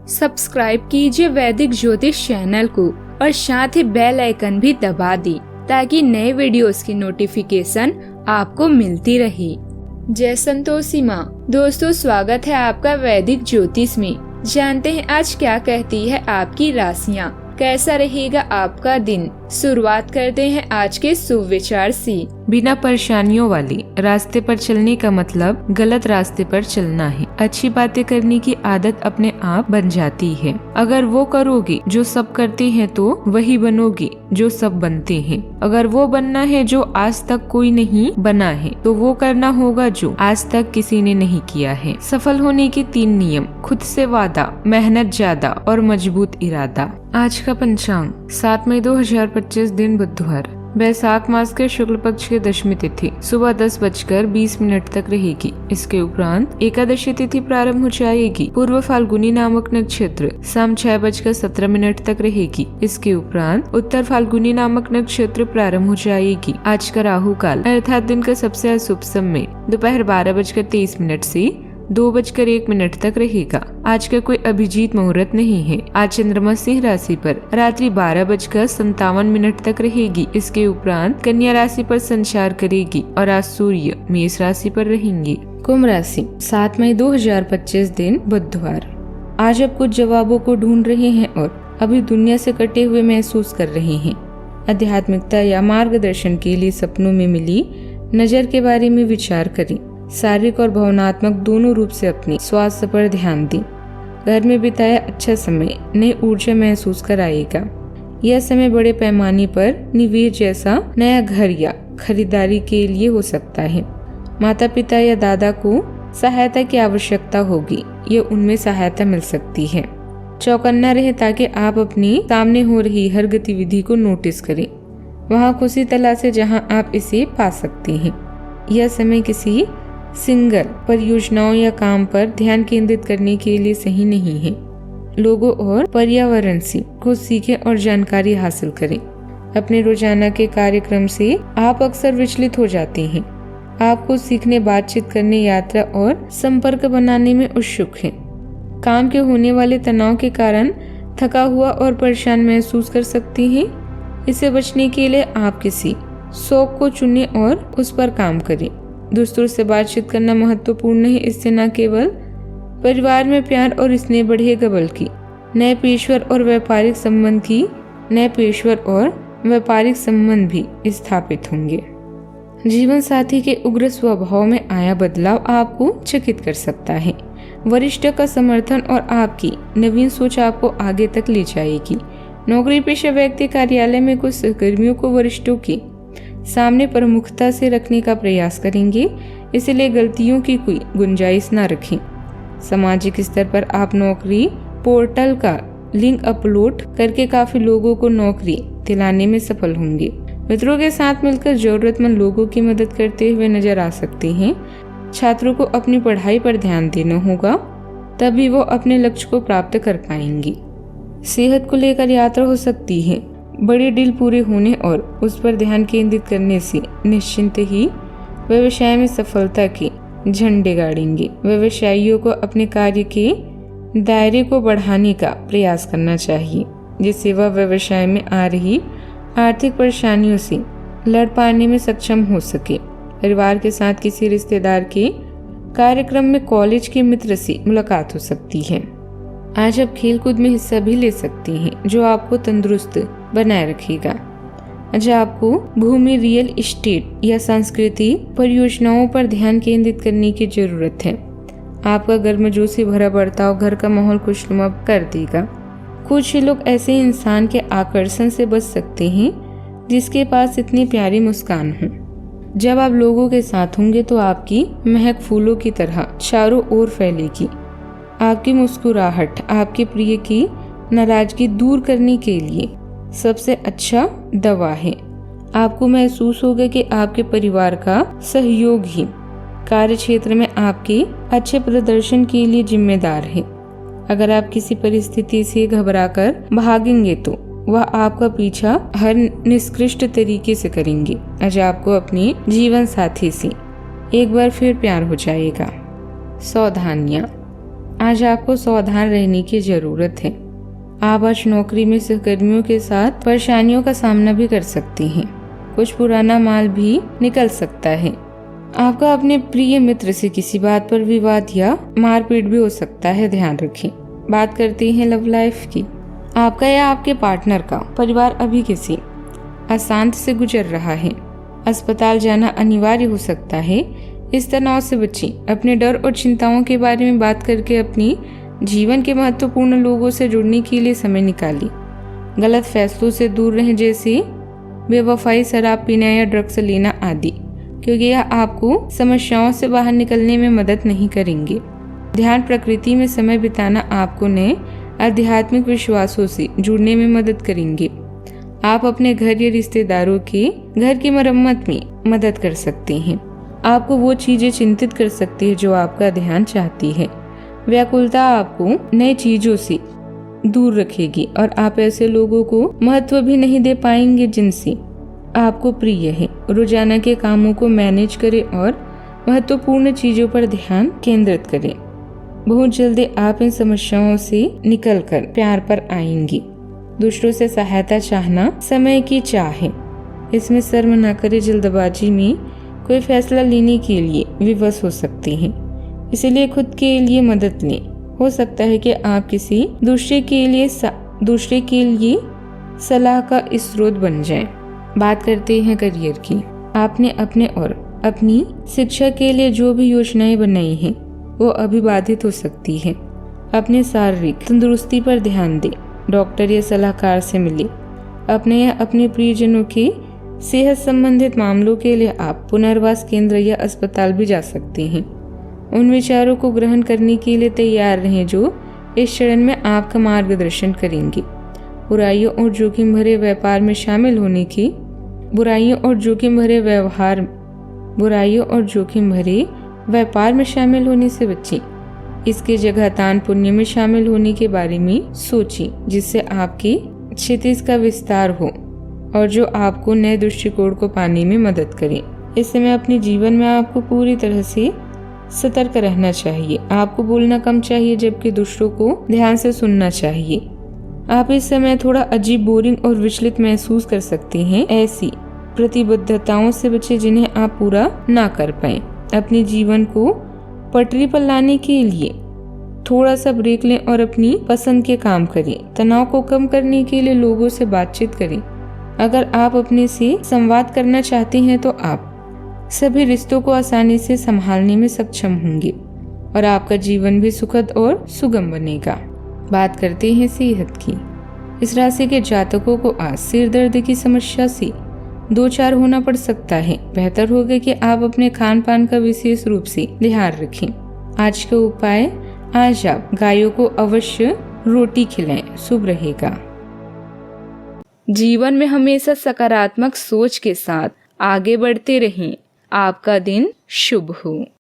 Subscribe कीजिए वैदिक ज्योतिष चैनल को और साथ ही बेल आइकन भी दबा दी ताकि नए वीडियोस की नोटिफिकेशन आपको मिलती रहे। जय संतोषी माँ। दोस्तों, स्वागत है आपका वैदिक ज्योतिष में। जानते हैं आज क्या कहती है आपकी राशियाँ, कैसा रहेगा आपका दिन। शुरुआत करते हैं आज के शुभ विचार से। बिना परेशानियों वाली रास्ते पर चलने का मतलब गलत रास्ते पर चलना है। अच्छी बातें करने की आदत अपने आप बन जाती है। अगर वो करोगे जो सब करते हैं तो वही बनोगे जो सब बनते हैं। अगर वो बनना है जो आज तक कोई नहीं बना है तो वो करना होगा जो आज तक किसी ने नहीं किया है। सफल होने के 3 नियम: खुद से वादा, मेहनत ज्यादा और मजबूत इरादा। आज का पंचांग 7 मई 2025 दिन बुधवार। बैसाख मास के शुक्ल पक्ष की दशमी तिथि सुबह 10:20 तक रहेगी। इसके उपरांत एकादशी तिथि प्रारंभ हो जाएगी। पूर्व फाल्गुनी नामक नक्षत्र शाम 6:17 तक रहेगी। इसके उपरांत उत्तर फाल्गुनी नामक नक्षत्र प्रारंभ हो जाएगी। आज का राहु काल अर्थात दिन का सबसे अशुभ समय दोपहर 12:23 से 2:01 तक रहेगा। आज का कोई अभिजीत मुहूर्त नहीं है। आज चंद्रमा सिंह राशि पर रात्रि 12:57 तक रहेगी। इसके उपरांत कन्या राशि पर संचार करेगी और आज सूर्य मेष राशि पर रहेंगे। कुंभ राशि 7 मई 2025 दिन बुधवार। आज आप कुछ जवाबों को ढूंढ रहे हैं और अभी दुनिया से कटे हुए महसूस कर रहे हैं। आध्यात्मिकता या मार्गदर्शन के लिए सपनों में मिली नजर के बारे में विचार करें। शारीरिक और भावनात्मक दोनों रूप से अपनी स्वास्थ्य पर ध्यान दें। घर में बिताया अच्छा समय नई ऊर्जा महसूस कराएगा। यह समय बड़े पैमाने पर निवेश जैसा नया घर या खरीदारी के लिए हो सकता है। माता पिता या दादा को सहायता की आवश्यकता होगी, ये उनमें सहायता मिल सकती है। चौकन्ना रहे ताकि आप अपनी सामने हो रही हर गतिविधि को नोटिस करें। वहाँ खुशी तलाशें जहाँ आप इसे पा सकते हैं। यह समय किसी सिंगल परियोजनाओं या काम पर ध्यान केंद्रित करने के लिए सही नहीं है। लोगों और पर्यावरण से कुछ सीखें और जानकारी हासिल करें। अपने रोजाना के कार्यक्रम से आप अक्सर विचलित हो जाते हैं। आपको सीखने, बातचीत करने, यात्रा और संपर्क बनाने में उत्सुक हैं। काम के होने वाले तनाव के कारण थका हुआ और परेशान महसूस कर सकते हैं। इससे बचने के लिए आप किसी शौक को चुनें और उस पर काम करें। दोस्तों से बातचीत करना महत्वपूर्ण है। इससे न केवल परिवार में प्यार और स्नेह बढ़ेगा बल्कि नए पेशेवर और व्यापारिक संबंध भी स्थापित होंगे। जीवन साथी के उग्र स्वभाव में आया बदलाव आपको चकित कर सकता है। वरिष्ठ का समर्थन और आपकी नवीन सोच आपको आगे तक ले जाएगी। नौकरी पेशा व्यक्ति कार्यालय में कुछ सहकर्मियों को वरिष्ठों के सामने प्रमुखता से रखने का प्रयास करेंगे, इसलिए गलतियों की कोई गुंजाइश न रखें। सामाजिक स्तर पर आप नौकरी पोर्टल का लिंक अपलोड करके काफी लोगों को नौकरी दिलाने में सफल होंगे। मित्रों के साथ मिलकर जरूरतमंद लोगों की मदद करते हुए नजर आ सकते हैं। छात्रों को अपनी पढ़ाई पर ध्यान देना होगा, तभी वो अपने लक्ष्य को प्राप्त कर पाएंगे। सेहत को लेकर यात्रा हो सकती है। बड़ी डील पूरे होने और उस पर ध्यान केंद्रित करने से निश्चिंत ही व्यवसाय में सफलता के झंडे गाड़ेंगे। व्यवसायियों को अपने कार्य के दायरे को बढ़ाने का प्रयास करना चाहिए, जिससे वह व्यवसाय में आ रही आर्थिक परेशानियों से लड़ पाने में सक्षम हो सके। परिवार के साथ किसी रिश्तेदार के कार्यक्रम में कॉलेज के मित्र से मुलाकात हो सकती है। आज आप खेलकूद में हिस्सा भी ले सकते हैं, जो आपको तंदुरुस्त बनाए रखेगा। आज आपको भूमि, रियल एस्टेट या सांस्कृतिक परियोजनाओं पर ध्यान केंद्रित करने की जरूरत है। आपका गर्मजोशी से भरा बर्ताव घर का माहौल खुशनुमा कर देगा। कुछ लोग ऐसे इंसान के आकर्षण से बच सकते हैं जिसके पास इतनी प्यारी मुस्कान हो। जब आप लोगों के साथ होंगे तो आपकी महक फूलों की तरह चारों ओर फैलेगी। आपकी मुस्कुराहट आपके प्रिय की नाराजगी दूर करने के लिए सबसे अच्छा दवा है। आपको महसूस होगा कि आपके परिवार का सहयोग ही कार्य क्षेत्र में आपके अच्छे प्रदर्शन के लिए जिम्मेदार है। अगर आप किसी परिस्थिति से घबराकर भागेंगे तो वह आपका पीछा हर निष्कृष्ट तरीके से करेंगे। आज आपको अपने जीवन साथी से एक बार फिर प्यार हो जाएगा। सावधानियां: आज आपको सावधान रहने की जरूरत है। आप आज नौकरी में सहकर्मियों के साथ परेशानियों का सामना भी कर सकती हैं। कुछ पुराना माल भी निकल सकता है। आपका अपने प्रिय मित्र से किसी बात पर विवाद या मारपीट भी हो सकता है, ध्यान रखें। बात करते हैं लव लाइफ की। आपका या आपके पार्टनर का परिवार अभी किसी अशांत से गुजर रहा है। अस्पताल जाना अनिवार्य हो सकता है। इस तनाव से बचें। अपने डर और चिंताओं के बारे में बात करके अपनी जीवन के महत्वपूर्ण लोगों से जुड़ने के लिए समय निकालिए। गलत फैसलों से दूर रहें, जैसे बेवफाई, शराब पीना या ड्रग्स लेना आदि, क्योंकि यह आपको समस्याओं से बाहर निकलने में मदद नहीं करेंगे। ध्यान, प्रकृति में समय बिताना आपको नए आध्यात्मिक विश्वासों से जुड़ने में मदद करेंगे। आप अपने घर या रिश्तेदारों के घर की मरम्मत में मदद कर सकते हैं। आपको वो चीजें चिंतित कर सकती है जो आपका ध्यान चाहती है। व्याकुलता आपको नई चीजों से दूर रखेगी और आप ऐसे लोगों को महत्व भी नहीं दे पाएंगे जिनसे आपको प्रिय है। रोजाना के कामों को मैनेज करें और महत्वपूर्ण चीजों पर ध्यान केंद्रित करें। बहुत जल्दी आप इन समस्याओं से निकलकर प्यार पर आएंगी। दूसरों से सहायता चाहना समय की चाह है। इसमें शर्म न करें। जल्दबाजी में कोई फैसला लेने के लिए विवश हो सकते हैं, इसलिए खुद के लिए मदद लें। हो सकता है कि आप किसी दूसरे के लिए सलाह का स्रोत बन जाएं। बात करते हैं करियर की। आपने अपने और अपनी शिक्षा के लिए जो भी योजनाएं बनाई हैं वो अभी बाधित हो सकती है। अपने शारीरिक तंदुरुस्ती पर ध्यान दें। डॉक्टर या सलाहकार से मिले। अपने या अपने प्रियजनों के सेहत संबंधित मामलों के लिए आप पुनर्वास केंद्र या अस्पताल भी जा सकते हैं। उन विचारों को ग्रहण करने के लिए तैयार रहें जो इस चरण में आपका मार्गदर्शन करेंगे। बुराइयों और जोखिम भरे व्यापार में शामिल होने की बुराइयों और जोखिम भरे व्यापार में शामिल होने से बचें। इसकी जगह दान पुण्य में शामिल होने के बारे में सोचें, जिससे आपकी क्षितिज का विस्तार हो और जो आपको नए दृष्टिकोण को पाने में मदद करे। इस समय अपने जीवन में आपको पूरी तरह से सतर्क रहना चाहिए। आपको बोलना कम चाहिए, जबकि दूसरों को ध्यान से सुनना चाहिए। आप इस समय थोड़ा अजीब, बोरिंग और विचलित महसूस कर सकते हैं। ऐसी प्रतिबद्धताओं से बचें जिन्हें आप पूरा ना कर पाए। अपने जीवन को पटरी पर लाने के लिए थोड़ा सा ब्रेक लें और अपनी पसंद के काम करें। तनाव को कम करने के लिए लोगों से बातचीत करें। अगर आप अपने से संवाद करना चाहते हैं तो आप सभी रिश्तों को आसानी से संभालने में सक्षम होंगे और आपका जीवन भी सुखद और सुगम बनेगा। बात करते हैं सेहत की। इस राशि के जातकों को आज सिर दर्द की समस्या से दो चार होना पड़ सकता है। बेहतर होगा कि आप अपने खान पान का विशेष रूप से ध्यान रखें। आज का उपाय, आज आप गायों को अवश्य रोटी खिलाएं, शुभ रहेगा। जीवन में हमेशा सकारात्मक सोच के साथ आगे बढ़ते रहें। आपका दिन शुभ हो।